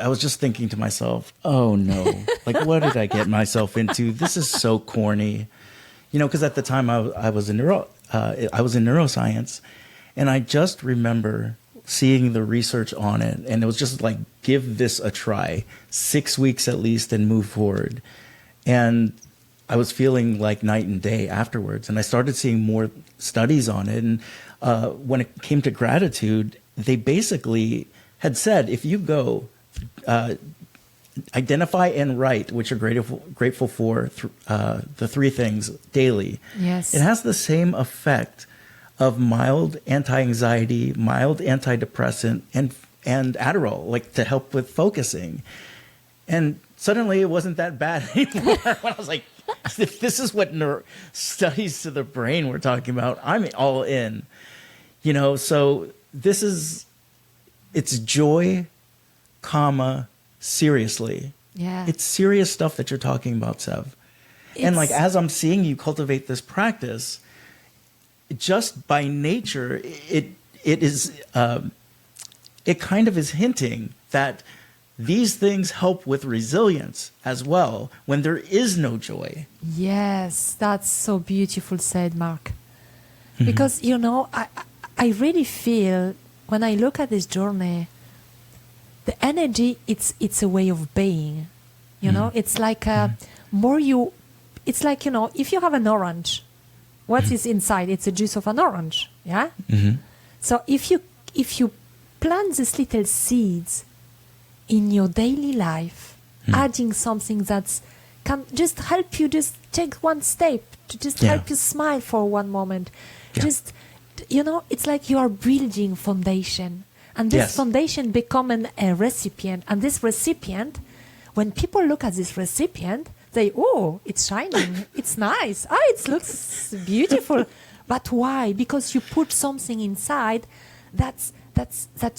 was just thinking to myself, oh no, like what did I get myself into? This is so corny. Because at the time I was in neuroscience, and I just remember seeing the research on it, and it was just like, give this a try, 6 weeks at least, and move forward. And I was feeling like night and day afterwards, and I started seeing more studies on it. And when it came to gratitude, they basically had said, if you go identify and write, which are grateful for the three things daily. Yes. It has the same effect of mild anti-anxiety, mild antidepressant, and Adderall, like to help with focusing. And suddenly it wasn't that bad anymore. When I was like, if this is what studies to the brain we're talking about, I'm all in. So it's joy, seriously. Yeah. It's serious stuff that you're talking about, Sev. And like, as I'm seeing you cultivate this practice, just by nature, it kind of is hinting that these things help with resilience as well when there is no joy. Yes, that's so beautiful said, Mark. Because, I really feel when I look at this journey, the energy, it's a way of being. It's like it's like, if you have an orange, what is inside? It's the juice of an orange. Yeah. So if you plant these little seeds in your daily life, adding something that's can just help you just take one step to just help you smile for one moment. Just, it's like you are building foundation, and this foundation become a recipient, and this recipient, when people look at this recipient, they, oh, it's shining, it's nice, it looks beautiful. But why? Because you put something inside that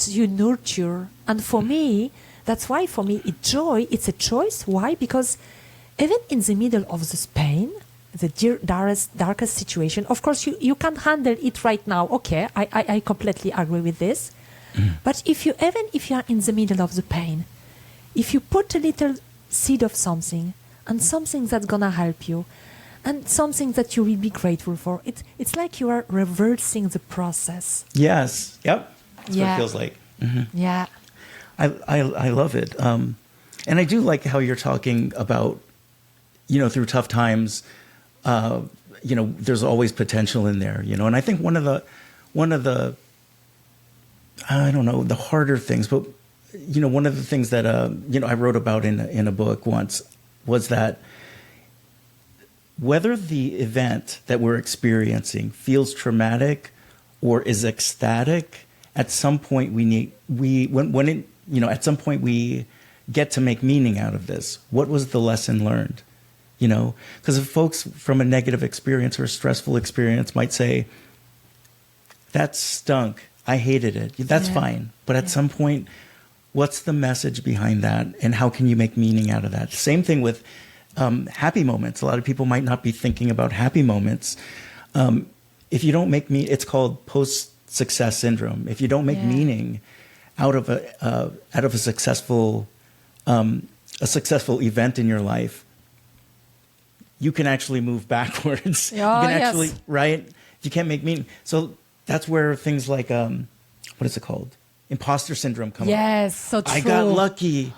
you nurture. And for me, That's why for me, joy, it's a choice. Why? Because even in the middle of this pain, the darkest situation, of course, you can't handle it right now. Okay, I completely agree with this. But even if you are in the middle of the pain, if you put a little seed of something, and something that's gonna help you, and something that you will be grateful for, it's like you are reversing the process. Yes. Yep. That's what it feels like. Mm-hmm. Yeah. I love it. And I do like how you're talking about, through tough times, there's always potential in there, and I think one of the, I don't know, the harder things, but, one of the things that, I wrote about in a book once was that whether the event that we're experiencing feels traumatic or is ecstatic, at some point at some point we get to make meaning out of this. What was the lesson learned? Because if folks from a negative experience or a stressful experience might say, that stunk, I hated it, that's fine. But at some point, what's the message behind that? And how can you make meaning out of that? Same thing with happy moments. A lot of people might not be thinking about happy moments. If you don't make it's called post-success syndrome. If you don't make meaning out of a successful event in your life, you can actually move backwards. You can actually, right? You can't make meaning. So that's where things like, what is it called? Imposter syndrome come up. Yes, so true. I got lucky.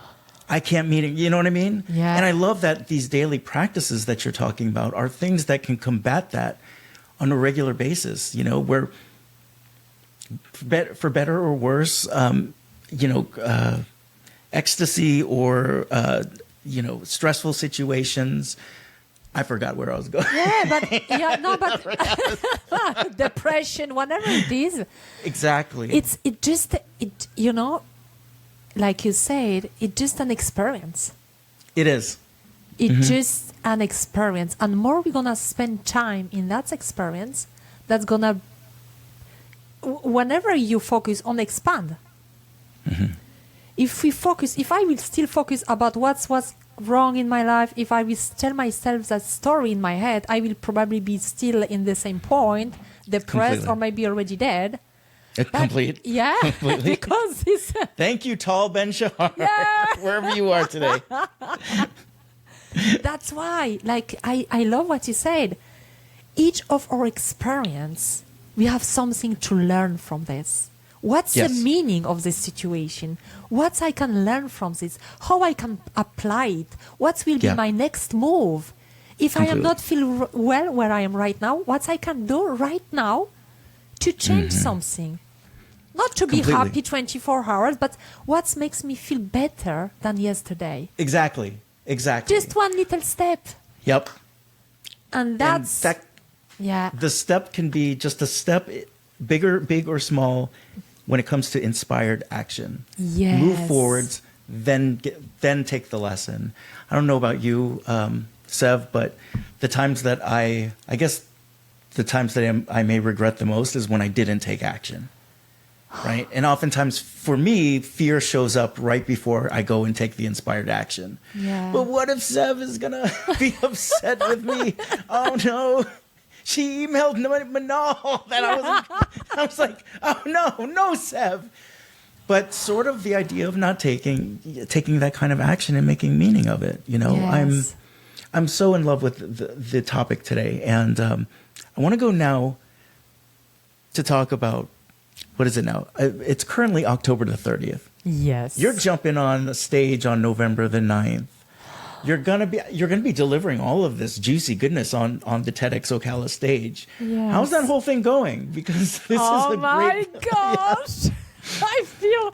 I can't meet it. You know what I mean? Yeah. And I love that these daily practices that you're talking about are things that can combat that on a regular basis, where for better or worse, ecstasy or, stressful situations. I forgot where I was going. But depression, whatever it is. Exactly. It's like you said, it's just an experience. It is. It's just an experience. And more we're going to spend time in that experience, that's going to, whenever you focus on expand. Mm-hmm. If I will still focus about what's wrong in my life, if I will tell myself that story in my head, I will probably be still in the same point, depressed, or maybe already dead. Complete. Yeah. Completely. Because it's... Thank you, Tal Ben Shahar, wherever you are today. That's why, I love what you said. Each of our experience, we have something to learn from this. What's the meaning of this situation? What I can learn from this? How I can apply it? What will be my next move? If I am not feel well where I am right now, what I can do right now to change something? Not to be happy 24 hours, but what makes me feel better than yesterday? Exactly. Just one little step. Yep. And that's... The step can be just a step, big or small, when it comes to inspired action. Yes. Move forwards, then take the lesson. I don't know about you, Sev, but the times that I may regret the most is when I didn't take action. Right? And oftentimes for me, fear shows up right before I go and take the inspired action. Yeah. But what if Sev is going to be upset with me? Oh no. She emailed Manal that I was like, oh no, Sev. But sort of the idea of not taking that kind of action and making meaning of it. Yes. I'm so in love with the topic today. And I want to go now to talk about, what is it now? It's currently October the 30th. Yes. You're jumping on the stage on November the 9th. You're gonna be delivering all of this juicy goodness on the TEDxOcala stage. Yes. How's that whole thing going? Because this is a great... Oh my gosh! I feel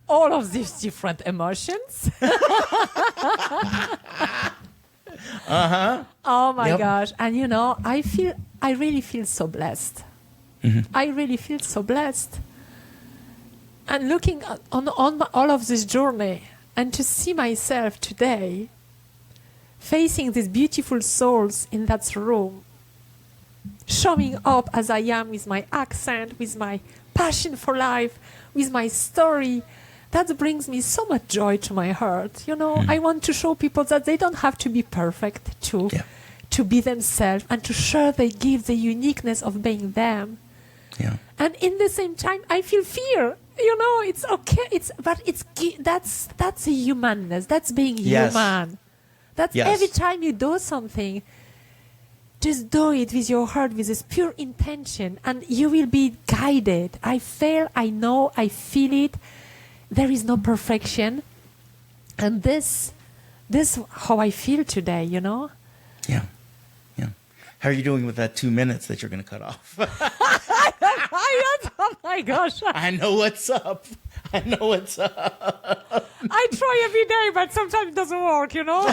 all of these different emotions. Oh my gosh! And I really feel so blessed. Mm-hmm. I really feel so blessed. And looking on all of this journey, and to see myself today facing these beautiful souls in that room, showing up as I am with my accent, with my passion for life, with my story, that brings me so much joy to my heart. You know, I want to show people that they don't have to be perfect to be themselves and to share they give the uniqueness of being them. Yeah. And in the same time, I feel fear. You know, it's okay. That's a humanness. That's being human. That's every time you do something, just do it with your heart, with this pure intention, and you will be guided. I fail, I know, I feel it. There is no perfection. And this how I feel today, you know? Yeah. Yeah. How are you doing with that 2 minutes that you're going to cut off? Oh my gosh. I know what's up. I know what's up. I try every day, but sometimes it doesn't work, you know?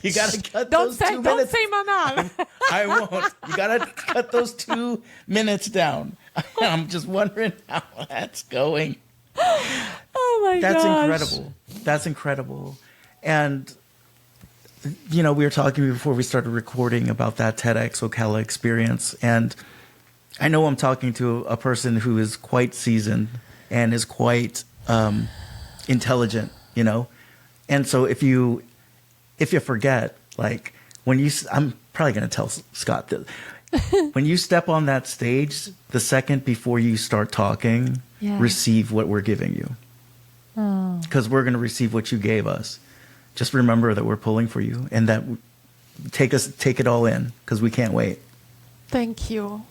You got to cut those 2 minutes. Don't say manal. I won't. You got to cut those 2 minutes down. I'm just wondering how that's going. Oh my gosh. That's incredible. That's incredible. And, you know, we were talking before we started recording about that TEDxOcala experience. And I know I'm talking to a person who is quite seasoned and is quite intelligent, you know? And so if you forget, like I'm probably going to tell Scott this. When you step on that stage, the second before you start talking, receive what we're giving you. Because we're going to receive what you gave us. Just remember that we're pulling for you and that take it all in because we can't wait. Thank you.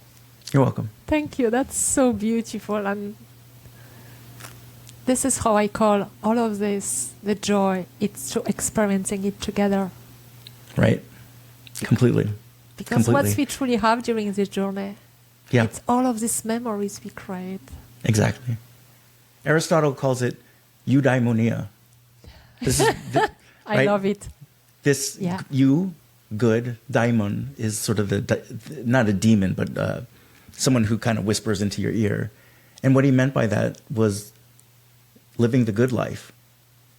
You're welcome. Thank you. That's so beautiful. And this is how I call all of this the joy. It's to experiencing it together. Right. Completely. Because what we truly have during this journey, yeah, it's all of these memories we create. Exactly. Aristotle calls it eudaimonia. This is I love it. This good daimon is sort of not a demon, but someone who kind of whispers into your ear. And what he meant by that was living the good life.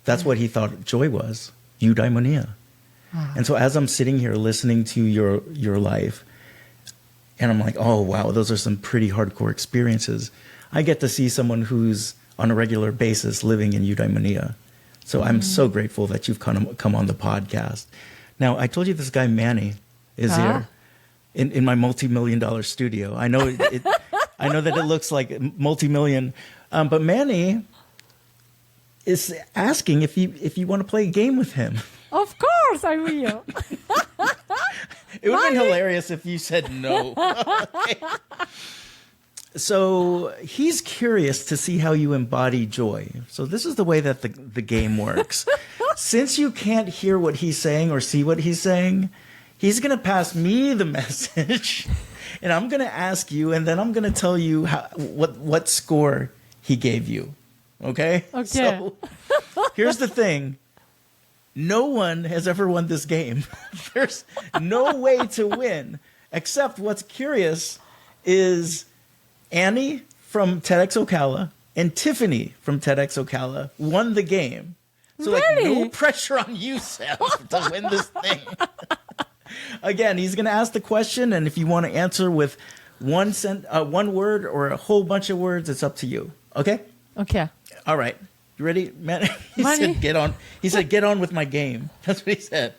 That's what he thought joy was, eudaimonia. Wow. And so as I'm sitting here listening to your life, and I'm like, oh, wow, those are some pretty hardcore experiences. I get to see someone who's on a regular basis living in eudaimonia. So I'm so grateful that you've come on the podcast. Now, I told you this guy Manny is here in my multi-million-dollar studio. I know I know that it looks like multi-million, but Manny is asking if you want to play a game with him. Of course I will. It would have been hilarious if you said no. Okay. So he's curious to see how you embody joy. So this is the way that the game works. Since you can't hear what he's saying or see what he's saying, he's going to pass me the message, and I'm going to ask you, and then I'm going to tell you what score he gave you. Okay? Okay. So here's the thing. No one has ever won this game. There's no way to win, except what's curious is Annie from TEDxOcala and Tiffany from TEDxOcala won the game. So really? No pressure on you, Sev, to win this thing. Again, he's going to ask the question, and if you want to answer with one word or a whole bunch of words, it's up to you. Okay? Okay. All right. You ready, man? He said, get on. He said, get on with my game. That's what he said.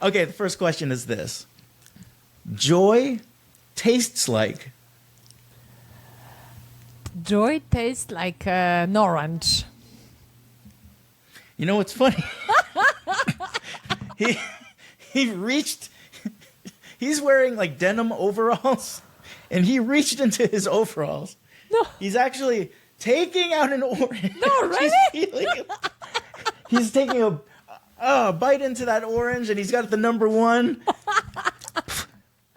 Okay, the first question is this. Joy tastes like? Joy tastes like an orange. You know what's funny? he reached, he's wearing like denim overalls, and he reached into his overalls. No. He's actually taking out an orange. No, really? He's taking a bite into that orange, and he's got the number 1.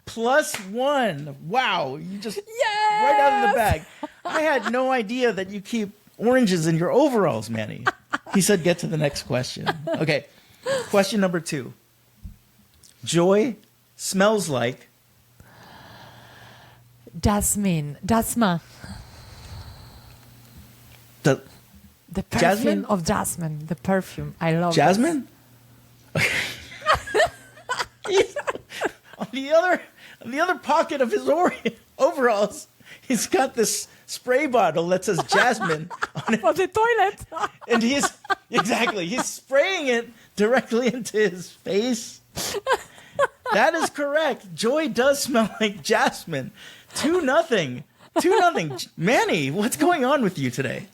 +1. Wow. You just right out of the bag. I had no idea that you keep oranges in your overalls, Manny. He said, get to the next question. Okay. Question number 2. Joy smells like? Jasmine. The perfume Jasmine? of jasmine. The perfume. I love Jasmine? On the other pocket of his overalls, he's got this spray bottle that says Jasmine on it. For the toilet. And he's spraying it directly into his face. That is correct. Joy does smell like jasmine. 2-0. 2-0. Manny, what's going on with you today?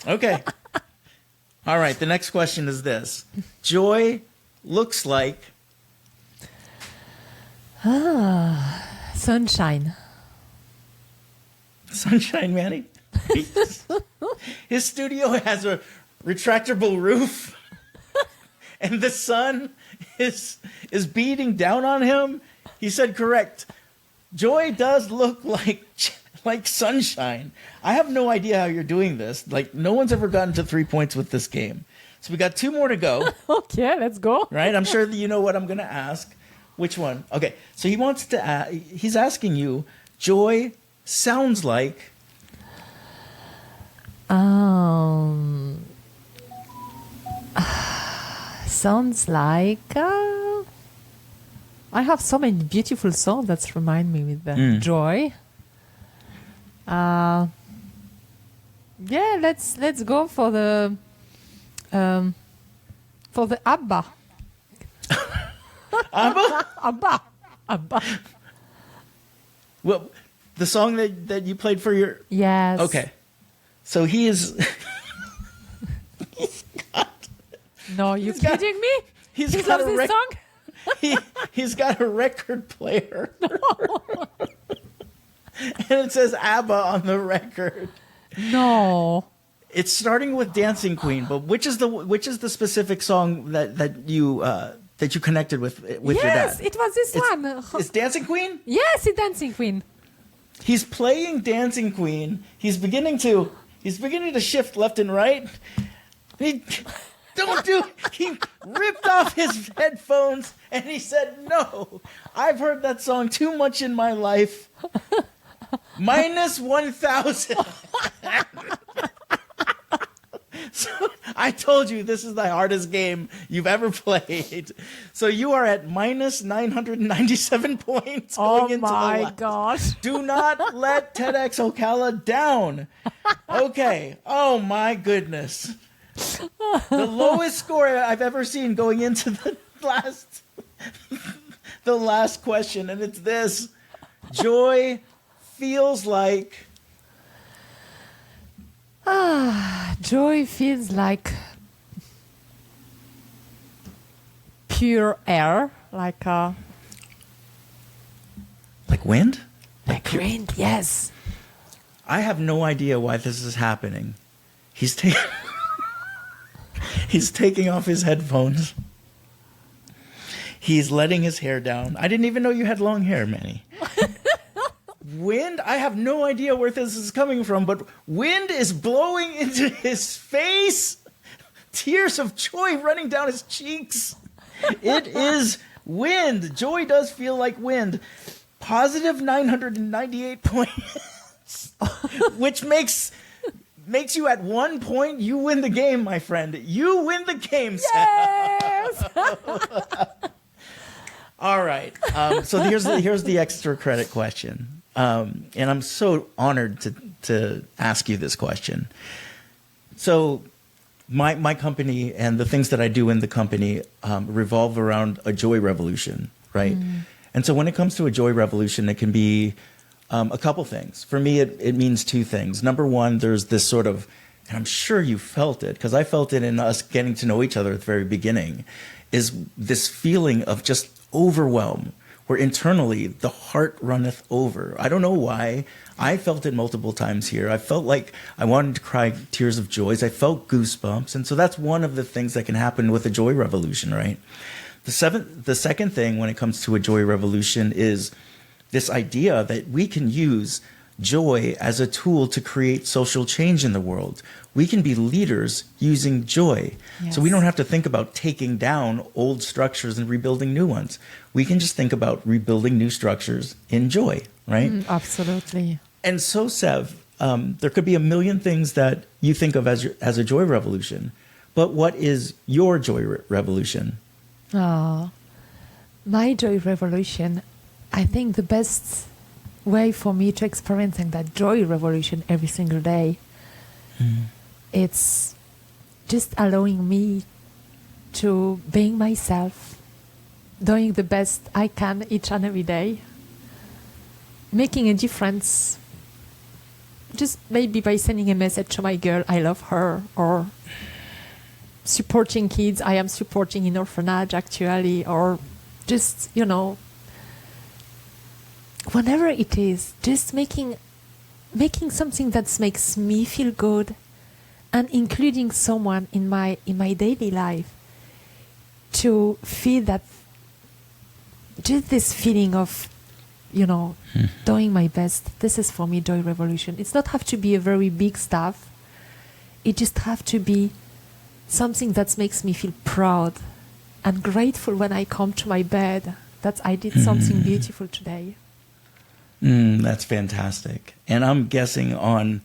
Okay. All right. The next question is this. Joy looks like Sunshine. sunshine, Manny. His studio has a retractable roof. And the sun is beating down on him. He said correct. Joy does look like sunshine. I have no idea how you're doing this. Like, no one's ever gotten to 3 points with this game. So we got 2 more to go. Okay, let's go. Right? I'm sure that you know what I'm going to ask. Which one? Okay. So he's asking you, Joy sounds like sounds like I have so many beautiful songs that remind me with the joy. Yeah, let's go for the ABBA. ABBA? ABBA. Well, the song that you played for your... Yes. Okay. So he is... No, you kidding me? He's He got loves a this song? He's got a record player. And it says ABBA on the record. No. It's starting with Dancing Queen, but which is the specific song that you connected with your dad? Yes, it was this one. It's Dancing Queen? Yes, it's Dancing Queen. He's playing Dancing Queen. He's beginning to shift left and right. He ripped off his headphones and he said, "No, I've heard that song too much in my life." Minus 1,000. So I told you this is the hardest game you've ever played. So you are at minus 997 points going into the last. Gosh. Do not let TEDxOcala down. Okay. Oh my goodness. The lowest score I've ever seen going into the last question, and it's this. Joy feels like... Joy feels like pure air, like wind? like wind. Yes. I have no idea why this is happening. He's taking off his headphones. He's letting his hair down. I didn't even know you had long hair, Manny. Wind? I have no idea where this is coming from, but wind is blowing into his face. Tears of joy running down his cheeks. It is wind. Joy does feel like wind. Positive 998 points, which makes you at 1 point. You win the game, my friend. You win the game, Yes. All right. So here's the extra credit question. And I'm so honored to ask you this question. So my company and the things that I do in the company revolve around a joy revolution, right? And so when it comes to a joy revolution, it can be a couple things. For me, it means 2 things. Number one, there's this sort of, and I'm sure you felt it, because I felt it in us getting to know each other at the very beginning, is this feeling of just overwhelm, where internally the heart runneth over. I don't know why. I felt it multiple times here. I felt like I wanted to cry tears of joy. I felt goosebumps. And so that's one of the things that can happen with a joy revolution, right? The second thing when it comes to a joy revolution is this idea that we can use joy as a tool to create social change in the world. We can be leaders using joy. Yes. So we don't have to think about taking down old structures and rebuilding new ones. We can just think about rebuilding new structures in joy, right? Absolutely. And so, Sev, there could be a million things that you think of as a joy revolution. But what is your joy revolution? My joy revolution, I think the best way for me to experiencing that joy revolution every single day. It's just allowing me to being myself, doing the best I can each and every day, making a difference, just maybe by sending a message to my girl, I love her, or supporting kids I am supporting in orphanage actually, or just, whatever it is, just making something that makes me feel good, and including someone in my daily life to feel that, just this feeling of, doing my best. This is for me joy revolution. It's not have to be a very big stuff. It just have to be something that makes me feel proud and grateful when I come to my bed that I did something beautiful today. That's fantastic. And I'm guessing on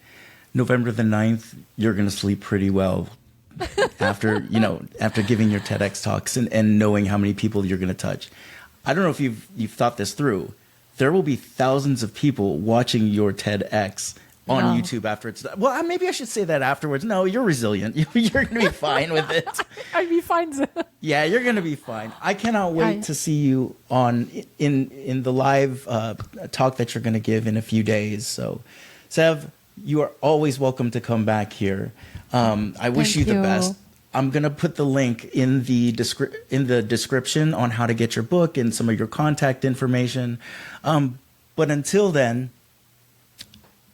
November the 9th, you're going to sleep pretty well after giving your TEDx talks and knowing how many people you're going to touch. I don't know if you've thought this through. There will be thousands of people watching your TEDx on YouTube after it's done. Well, maybe I should say that afterwards. No, you're resilient. You're going to be fine with it. I'll be fine. Yeah, you're going to be fine. I cannot wait to see you in the live talk that you're going to give in a few days. So, Sev, you are always welcome to come back here. I wish you the best. I'm going to put the link in the description on how to get your book and some of your contact information. But until then,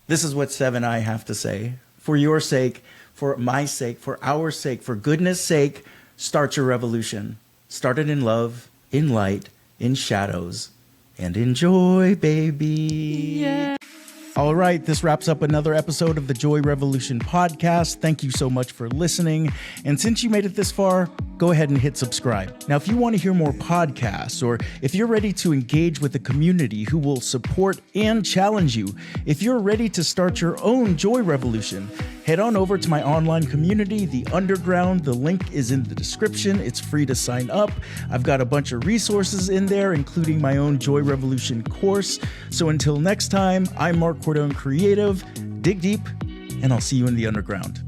this is what Sev and I have to say. For your sake, for my sake, for our sake, for goodness sake, start your revolution. Start it in love, in light, in shadows, and in joy, baby. Yeah. All right, this wraps up another episode of the Joy Revolution podcast. Thank you so much for listening. And since you made it this far, go ahead and hit subscribe. Now, if you want to hear more podcasts, or if you're ready to engage with a community who will support and challenge you, if you're ready to start your own Joy Revolution, head on over to my online community, The Underground. The link is in the description. It's free to sign up. I've got a bunch of resources in there, including my own Joy Revolution course. So until next time, I'm Mark Cordone Creative. Dig deep, and I'll see you in the underground.